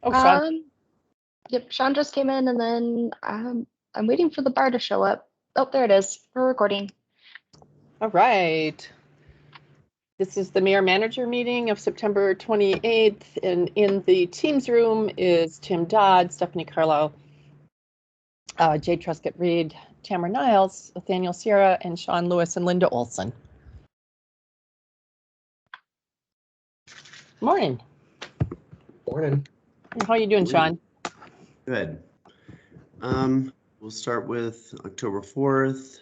Oh, Shawn. Yep, Shawn just came in, and then I'm waiting for the bar to show up. Oh, there it is. We're recording. All right. This is the mayor-manager meeting of September 28th, and in the Teams room is Tim Dodd, Stephanie Carlisle, Jay Truscott-Reed, Tamara Niles, Nathaniel Sierra, and Shawn Lewis and Linda Olson. Morning. Morning. How are you doing, Shawn? Good. We'll start with October 4th.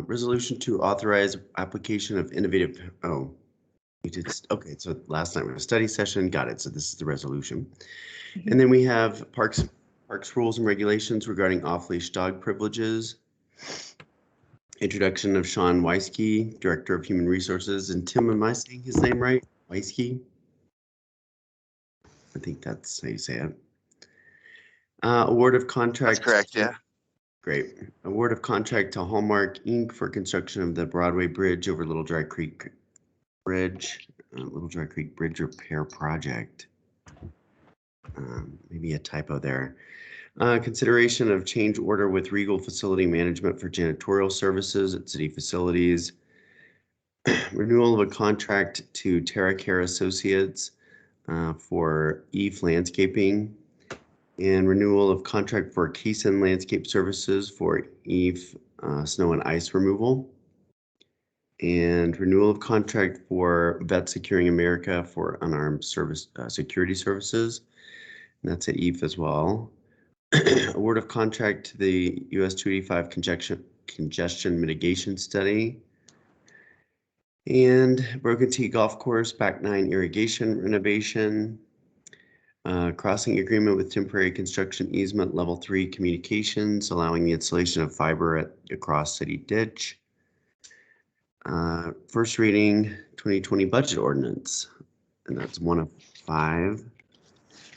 Resolution to authorize application of innovative. Oh, we did. Okay, so last night we had a study session. Got it. So this is the resolution. And then we have parks rules and regulations regarding off-leash dog privileges. Introduction of Shawn Weisky, Director of Human Resources. And Tim, am I saying his name right? Weisky? I think that's how you say it. Award of contract. That's correct, yeah. Great. Award of contract to Hallmark Inc. for construction of the Broadway Bridge over Little Dry Creek Bridge. Little Dry Creek Bridge repair project. Maybe a typo there. Consideration of change order with Regal Facility Management for janitorial services at city facilities. Renewal of a contract to Terra Care Associates for EVE Landscaping. And renewal of contract for Kaysen Landscape Services for EVE snow and ice removal. And renewal of contract for Vet Securing America for unarmed service security services. And that's at EVE as well. Award of contract to the US 285 congestion mitigation study. And Broken Tee Golf Course Back 9 irrigation renovation. Crossing agreement with temporary construction easement level 3 communications, allowing the installation of fiber across city ditch. First reading 2020 budget ordinance, and that's 1 of 5.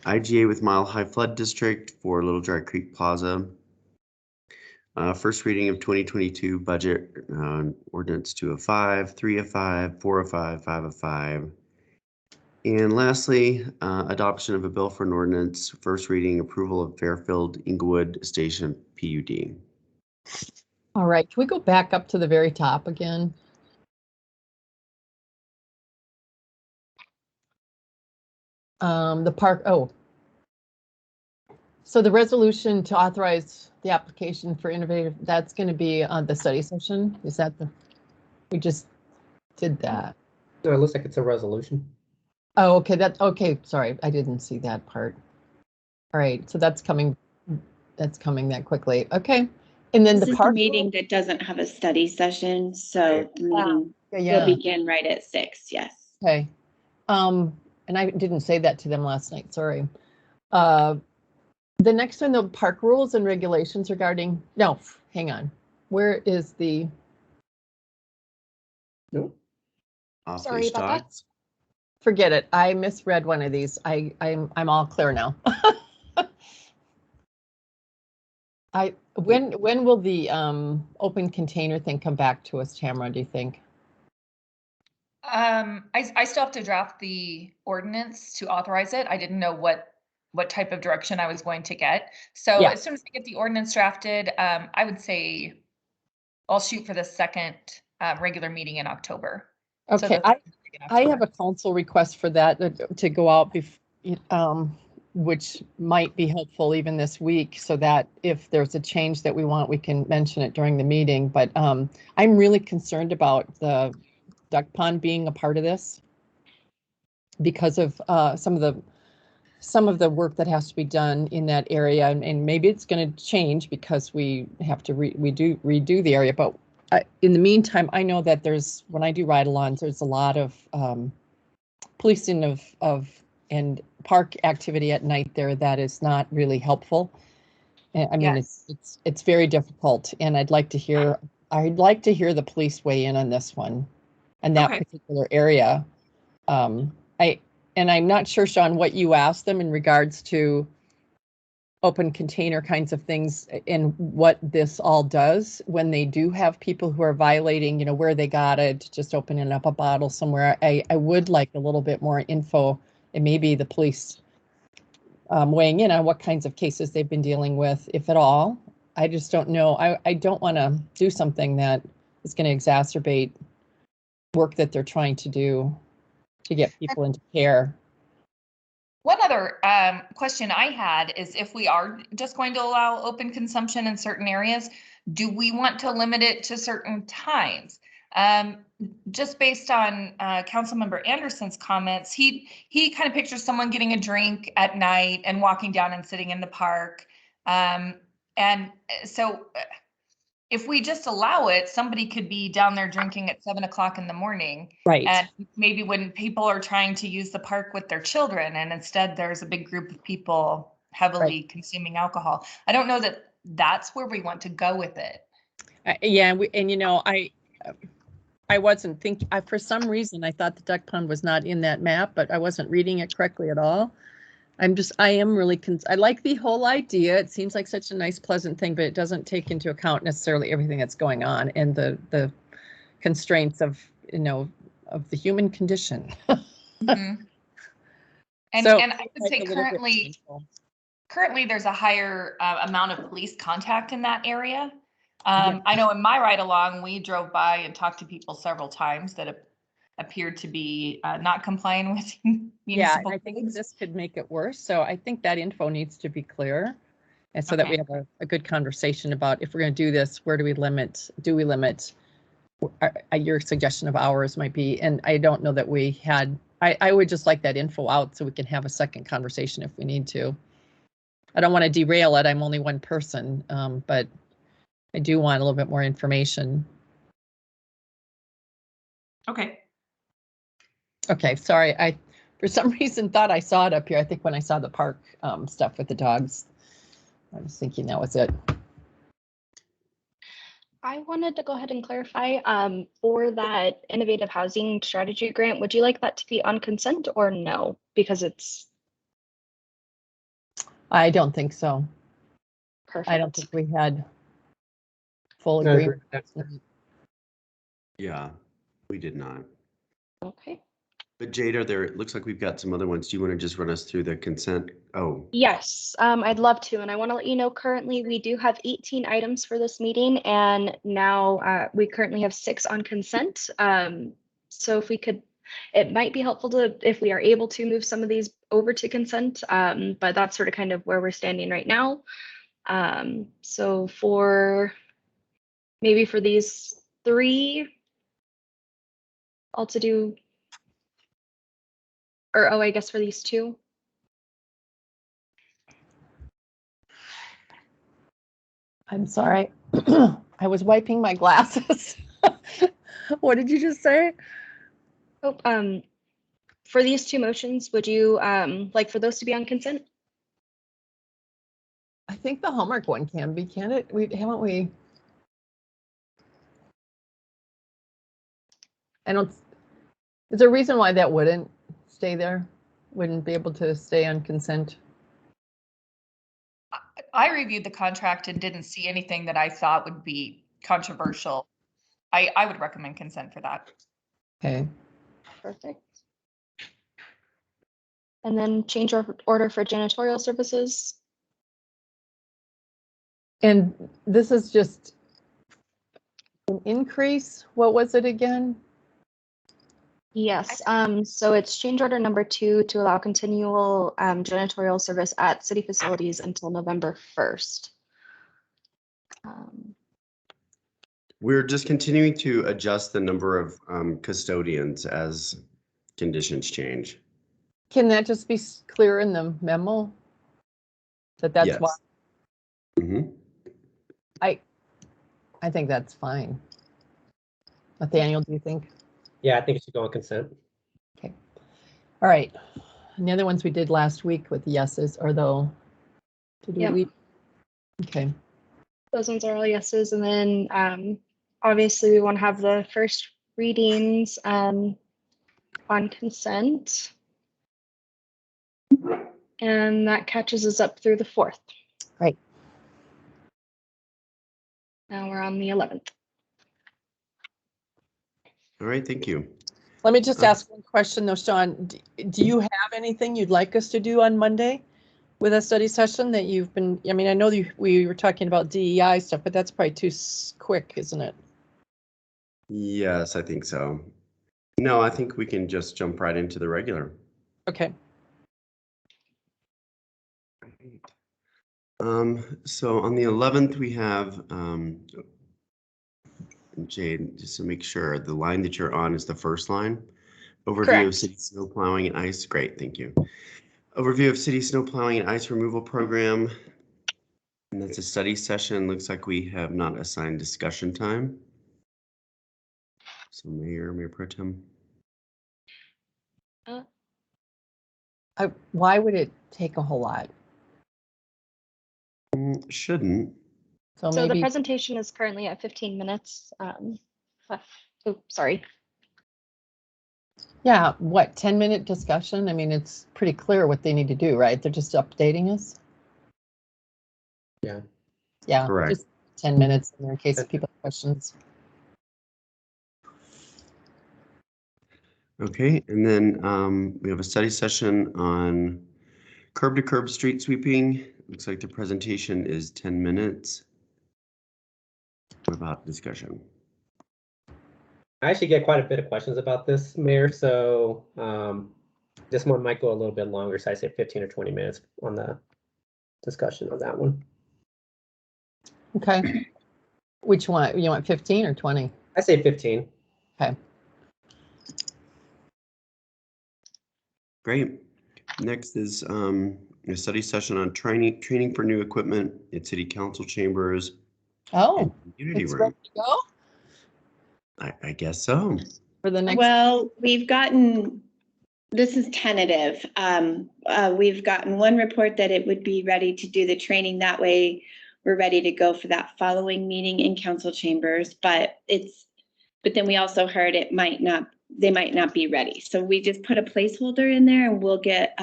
IGA with Mile High Flood District for Little Dry Creek Plaza. First reading of 2022 budget ordinance 2 of 5, 3 of 5, 4 of 5, 5 of 5. And lastly, adoption of a bill for an ordinance, first reading approval of Fairfield Inglewood Station PUD. All right, can we go back up to the very top again? The park, so the resolution to authorize the application for innovative, that's going to be on the study session. Is that we just did that? So it looks like it's a resolution. Oh, okay, okay, sorry, I didn't see that part. All right, so that's coming that quickly. Okay. And then this the is park meeting that doesn't have a study session, so the meeting will begin right at 6, yes. Okay. And I didn't say that to them last night, sorry. The next one, the park rules and regulations regarding, no, hang on. Where is the? Nope. Sorry about that. Forget it. I misread one of these. I'm all clear now. When will the open container thing come back to us, Tamara, do you think? I still have to draft the ordinance to authorize it. I didn't know what type of direction I was going to get. So yeah. As soon as I get the ordinance drafted, I would say I'll shoot for the second regular meeting in October. Okay, so I have a council request for that to go out, which might be helpful even this week, so that if there's a change that we want, we can mention it during the meeting. But I'm really concerned about the duck pond being a part of this because of some of the work that has to be done in that area, and maybe it's going to change because we have to redo the area. But in the meantime, I know that when I do ride-alongs, there's a lot of policing and park activity at night there that is not really helpful. I mean, yes. It's very difficult, and I'd like to hear the police weigh in on this one and that particular area. And I'm not sure, Shawn, what you asked them in regards to open container kinds of things and what this all does when they do have people who are violating, where they got it, just opening up a bottle somewhere. I would like a little bit more info it may be the police weighing in on what kinds of cases they've been dealing with, if at all. I just don't know. I don't want to do something that is going to exacerbate work that they're trying to do to get people into care. One other question I had is, if we are just going to allow open consumption in certain areas, do we want to limit it to certain times? Just based on Councilmember Anderson's comments, he kind of pictures someone getting a drink at night and walking down and sitting in the park. And so if we just allow it, somebody could be down there drinking at 7 o'clock in the morning. Right. And maybe when people are trying to use the park with their children, and instead there's a big group of people heavily consuming alcohol. I don't know that that's where we want to go with it. Yeah, and you know, I wasn't thinking, for some reason, I thought the duck pond was not in that map, but I wasn't reading it correctly at all. I am really, I like the whole idea. It seems like such a nice, pleasant thing, but it doesn't take into account necessarily everything that's going on and the constraints of, you know, of the human condition. Mm-hmm. And So, I would say currently there's a higher amount of police contact in that area. I know in my ride along, we drove by and talked to people several times that appeared to be not complying with municipal I think codes. this could make it worse. So I think that info needs to be clear. And so that we have a good conversation about, if we're going to do this, where do we limit your suggestion of hours might be. And I don't know that we had, I would just like that info out so we can have a second conversation if we need to. I don't want to derail it. I'm only one person, but I do want a little bit more information. Okay, sorry. I, for some reason, thought I saw it up here. I think when I saw the park stuff with the dogs, I was thinking that was it. I wanted to go ahead and clarify for that innovative housing strategy grant, would you like that to be on consent or no? Because it's. I don't think so. Perfect. I don't think we had full No, agreement. Yeah, we did not. Okay. But Jade, it looks like we've got some other ones. Do you want to just run us through the consent? Oh. Yes, I'd love to. And I want to let you know, currently we do have 18 items for this meeting, and now we currently have 6 on consent. So if we could, it might be helpful if we are able to move some of these over to consent, but that's sort of kind of where we're standing right now. So maybe for these 3, all to do, or I guess for these 2. I'm sorry. I was wiping my glasses. What did you just say? Oh, for these 2 motions, would you like for those to be on consent? I think the Hallmark one can be, can it? Haven't we? Is there a reason why that wouldn't stay there? Wouldn't be able to stay on consent? I reviewed the contract and didn't see anything that I thought would be controversial. I would recommend consent for that. Okay. Perfect. And then change order for janitorial services. And this is just an increase. What was it again? Yes, so it's change order number 2 to allow continual janitorial service at city facilities until November 1st. We're just continuing to adjust the number of custodians as conditions change. Can that just be clear in the memo? That's yes. why? Mm-hmm. I think that's fine. Nathaniel, do you think? Yeah, I think it should go on consent. Okay. All right. And the other ones we did last week with the yeses, or though, did we leave? Okay. Those ones are all yeses. And then obviously we want to have the first readings on consent. And that catches us up through the 4th. Right. Now we're on the 11th. All right, thank you. Let me just ask one question though, Shawn. Do you have anything you'd like us to do on Monday with a study session that you've been, I mean, I know we were talking about DEI stuff, but that's probably too quick, isn't it? Yes, I think so. No, I think we can just jump right into the regular. Okay. So on the 11th, we have, Jade, just to make sure, the line that you're on is the first line. Overview Correct. of city snow plowing and ice. Great, thank you. Overview of city snow plowing and ice removal program. And that's a study session. Looks like we have not assigned discussion time. So Mayor Pro Tem. Why would it take a whole lot? Shouldn't. So maybe the presentation is currently at 15 minutes. Oh, sorry. Yeah, what, 10-minute discussion? I mean, it's pretty clear what they need to do, right? They're just updating us. Yeah. Yeah, Correct. just 10 minutes in case people have questions. Okay, and then we have a study session on curb to curb street sweeping. Looks like the presentation is 10 minutes. What about discussion? I actually get quite a bit of questions about this, Mayor, so this one might go a little bit longer, so I say 15 or 20 minutes on the discussion on that one. Okay. Which one? You want 15 or 20? I say 15. Okay. Great. Next is a study session on training for new equipment at city council chambers. Oh, Community it's room. ready to go I guess so. for the next. Well, we've gotten, this is tentative. We've gotten one report that it would be ready to do the training. That way we're ready to go for that following meeting in council chambers, but then we also heard they might not be ready. So we just put a placeholder in there and we'll get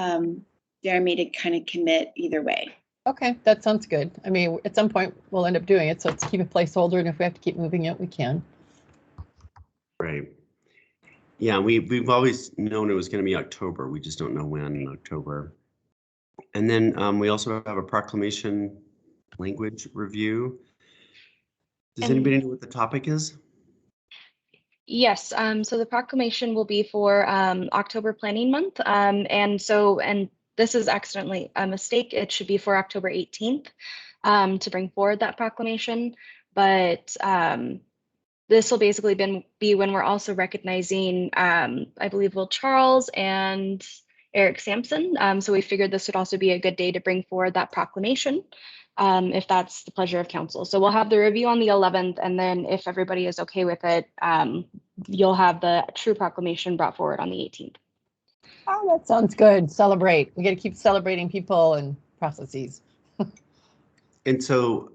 Jeremy to kind of commit either way. Okay, that sounds good. I mean, at some point we'll end up doing it, so let's keep a placeholder, and if we have to keep moving it, we can. Right. Yeah, we've always known it was going to be October. We just don't know when in October. And then we also have a proclamation language review. Does anybody know what the topic is? Yes, so the proclamation will be for October Planning Month. And this is accidentally a mistake. It should be for October 18th to bring forward that proclamation. But this will basically be when we're also recognizing, I believe, Will Charles and Eric Sampson. So we figured this would also be a good day to bring forward that proclamation, if that's the pleasure of council. So we'll have the review on the 11th, and then if everybody is okay with it, you'll have the true proclamation brought forward on the 18th. Oh, that sounds good. Celebrate. We got to keep celebrating people and processes. And so,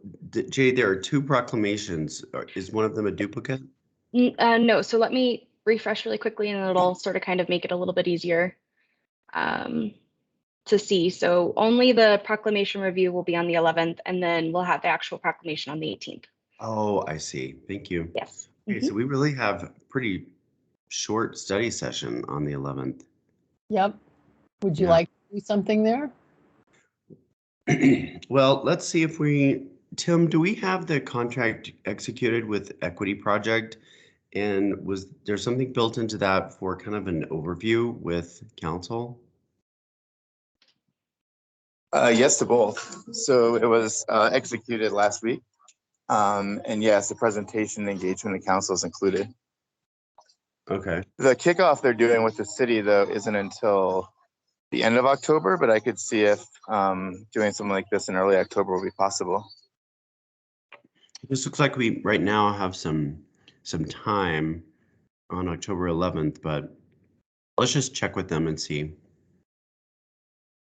Jay, there are two proclamations. Is one of them a duplicate? No, so let me refresh really quickly, and it'll sort of kind of make it a little bit easier to see. So only the proclamation review will be on the 11th, and then we'll have the actual proclamation on the 18th. Oh, I see. Thank you. Yes. Okay, so we really have a pretty short study session on the 11th. Yep. Would you Yeah. like to do something there? Well, let's see if Tim, do we have the contract executed with Equity Project? And was there something built into that for kind of an overview with council? Yes to both. So it was executed last week. And yes, the presentation engagement and council is included. Okay. The kickoff they're doing with the city, though, isn't until the end of October, but I could see if doing something like this in early October will be possible. This looks like we right now have some time on October 11th, but let's just check with them and see.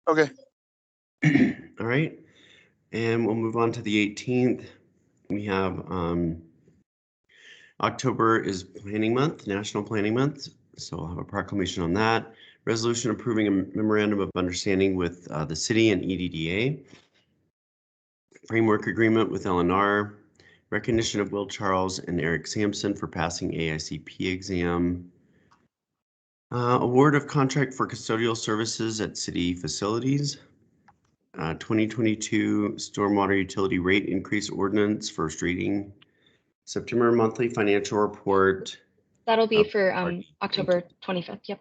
Okay. All right. And we'll move on to the 18th. We have October is Planning Month, National Planning Month. So I'll have a proclamation on that. Resolution approving a memorandum of understanding with the city and EDDA. Framework agreement with LNR. Recognition of Will Charles and Eric Sampson for passing AICP exam. Award of contract for custodial services at city facilities. 2022 stormwater utility rate increase ordinance, first reading. September monthly financial report. That'll be Oh, for pardon. October 25th. Yep.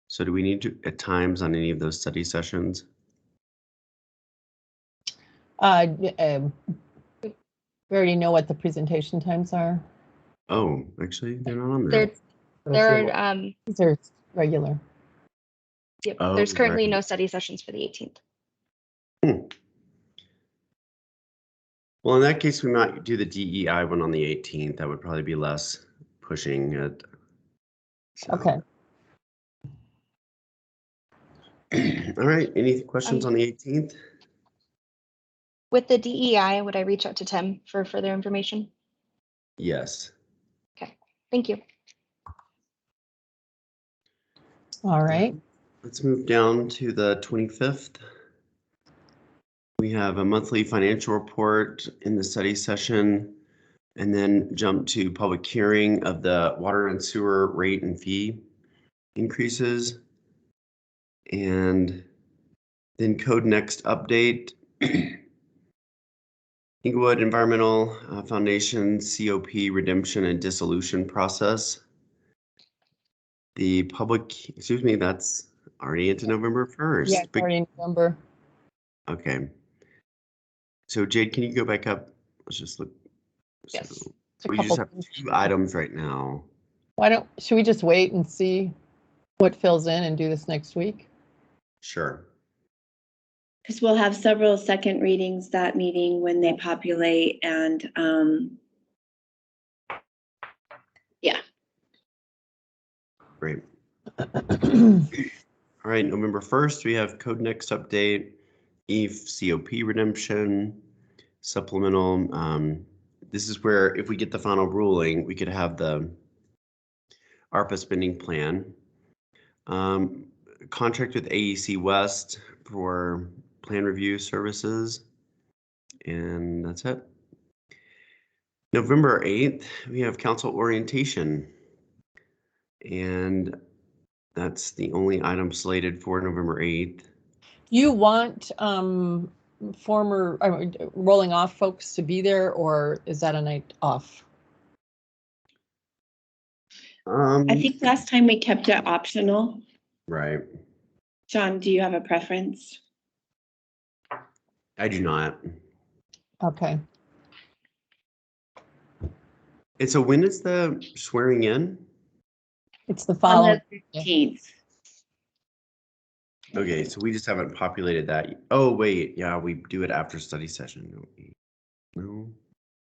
So do we need to at times on any of those study sessions? We already know what the presentation times are. Oh, actually, they're not on there. There are These are regular. yep, Oh, there's currently right. no study sessions for the 18th. Well, in that case, we might do the DEI one on the 18th. That would probably be less pushing it. So. Okay. All right. Any questions on the 18th? With the DEI, would I reach out to Tim for further information? Yes. Okay, thank you. All right. Let's move down to the 25th. We have a monthly financial report in the study session, and then jump to public hearing of the water and sewer rate and fee increases. And then code next update. Inglewood Environmental Foundation COP redemption and dissolution process. The public, excuse me, that's already into November 1st. Yeah, it's already in November. Okay. So Jade, can you go back up? Let's just look. Yes. So It's a we just have couple things. 2 items right now. Should we just wait and see what fills in and do this next week? Sure. Because we'll have several second readings that meeting when they populate and yeah. Great. All right, November 1st, we have code next update, EAF COP redemption, supplemental. This is where if we get the final ruling, we could have the ARPA spending plan. Contract with AEC West for plan review services. And that's it. November 8th, we have council orientation. And that's the only item slated for November 8th. You want former rolling off folks to be there, or is that a night off? I think last time we kept it optional. Right. Shawn, do you have a preference? I do not. Okay. And so when is the swearing in? It's the On following. the 15th. Okay, so we just haven't populated that. Oh, wait, yeah, we do it after study session. No.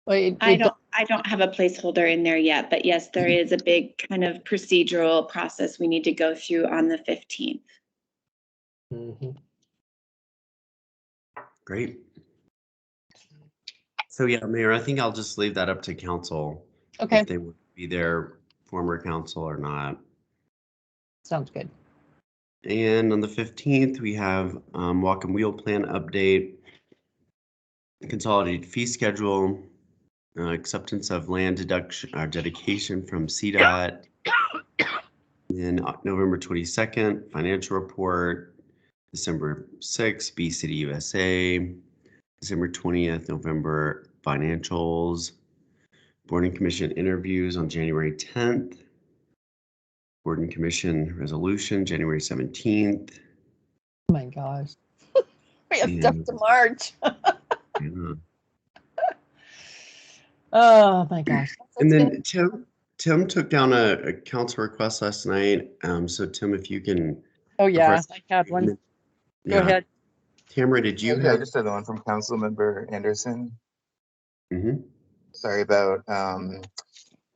Well, I don't have a placeholder in there yet, but yes, there is a big kind of procedural process we need to go through on the 15th. Great. So yeah, Mayor, I think I'll just leave that up to council. Okay. If they would be their former council or not. Sounds good. And on the 15th, we have walk and wheel plan update, consolidated fee schedule, acceptance of land deduction dedication from CDOT. Then November 22nd, financial report, December 6th, B City USA, December 20th, November financials, Board and Commission interviews on January 10th, Board and Commission resolution, January 17th. Oh my gosh. We have stuff to March. Yeah. Oh my gosh. And then Tim took down a council request last night. So Tim, if you can. Oh yeah, I had one. Go ahead. Tamara, did you Yeah, I have? just had the one from Councilmember Anderson. Mhm. Sorry about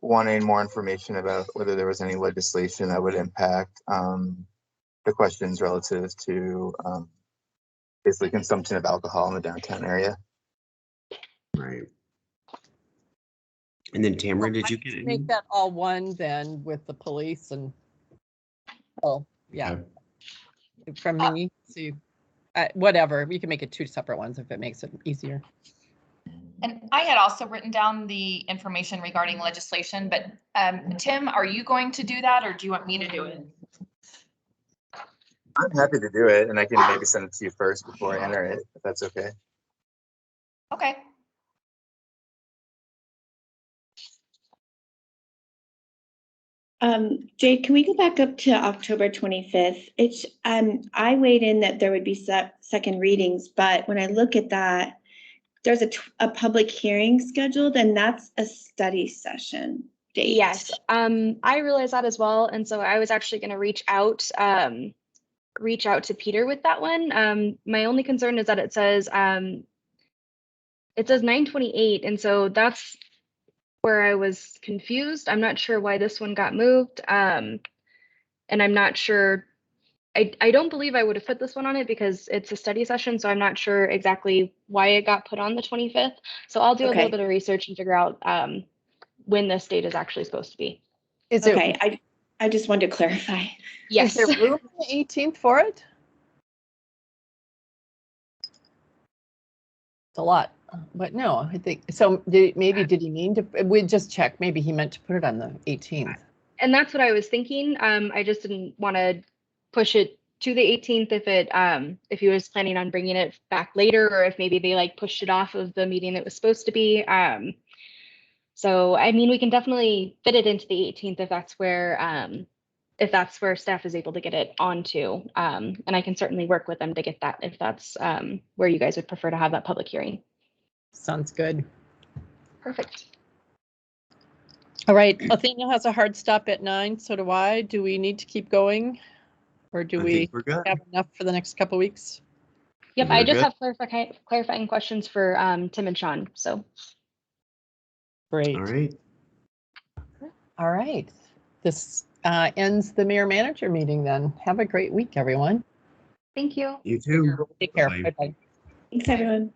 wanting more information about whether there was any legislation that would impact the questions relative to basically consumption of alcohol in the downtown area. Right. And then Tamara, did you get any? Make that all one then with the police and, oh, yeah. Okay. From me, see, whatever, we can make it 2 separate ones if it makes it easier. And I had also written down the information regarding legislation, but Tim, are you going to do that or do you want me to do it? I'm happy to do it, and I can maybe send it to you first before I enter it, if that's okay. Okay. Jay, can we go back up to October 25th? It's, I weighed in that there would be second readings, but when I look at that, there's a public hearing scheduled, and that's a study session date. Yes, I realize that as well. And so I was actually going to reach out to Peter with that one. My only concern is that it says 9:28, and so that's where I was confused. I'm not sure why this one got moved. And I'm not sure, I don't believe I would have put this one on it because it's a study session, so I'm not sure exactly why it got put on the 25th. So I'll do a little bit of research and figure out when this date is actually supposed to be. Is Okay, it, I just wanted to clarify. Yes. is there room on the 18th for it? It's a lot, but no, I think, so maybe did he mean to, we just check, maybe he meant to put it on the 18th. And that's what I was thinking. I just didn't want to push it to the 18th if he was planning on bringing it back later, or if maybe they like pushed it off of the meeting it was supposed to be. So I mean, we can definitely fit it into the 18th if that's where staff is able to get it onto. And I can certainly work with them to get that if that's where you guys would prefer to have that public hearing. Sounds good. Perfect. All right, Athena has a hard stop at 9, so do I. Do we need to keep going? Or do I we think we're good. have enough for the next couple weeks? Yep, We're I just good. have clarifying questions for Tim and Shawn. So Great. All right. All right. This ends the mayor manager meeting then. Have a great week, everyone. thank you. You too. Take care. Bye-bye. Bye-bye. Thanks, everyone.